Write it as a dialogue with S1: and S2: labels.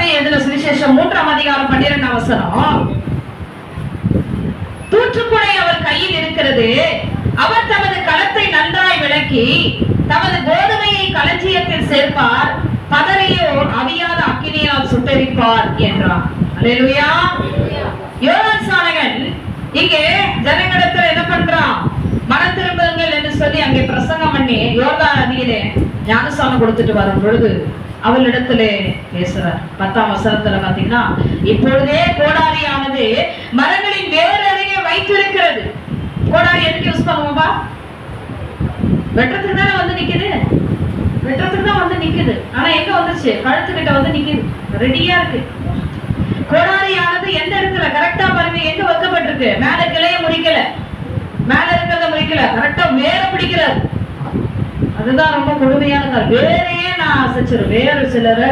S1: மத்தேயு எழுதின சுவிசேஷம் 3ஆம் அதிகாரம் 12ஆம் வசனம். தூற்றுக்குடை அவர் கையில் இருக்கிறது, அவர் தமது களத்தை நன்றாய் விளக்கி தமது கோதுமையை களஞ்சியத்தில் சேர்ப்பார், பதரையோ அவியாத அக்கினியால் சுட்டெரிப்பார் என்றார். அல்லேலூயா. யோவான் ஸ்நானகன் இங்கே ஜனங்களிடத்தில் என்ன பண்றான்? மனம் திரும்புங்கள் என்று சொல்லி அங்கே பிரசங்கம் பண்ணி யோர்தான் நதியிலே ஞானஸ்நானம் கொடுத்துட்டு வரும் பொழுது அவளிடத்திலே பேசுறார். 10ஆம் வசனத்துல பாத்தீங்கன்னா, இப்பொழுதே கோடாரியானது மரங்களின் வேறு அருகே வைத்திருக்கிறது. கோடாரி எதுக்கு யூஸ் பண்ணுவோம்பா? வெட்டுறதுக்கு தானே வந்து நிக்குது, வெட்டுறதுக்கு தான் வந்து நிக்குது. ஆனா எங்க வந்துருச்சு? கழுத்துக்கிட்ட வந்து நிக்குது, ரெடியா இருக்கு. கோடாரியானது எந்த இடத்துல கரெக்டா பாருங்க, எங்க வைக்கப்பட்டிருக்கு? மேல கிளைய முறிக்கல, மேல இருக்கிறத முறிக்கல, கரெக்டா வேற பிடிக்கிறார். அதுதான் ரொம்ப கொடுமையான வேறையே நான் அசைச்சிரு. வேறு சிலரை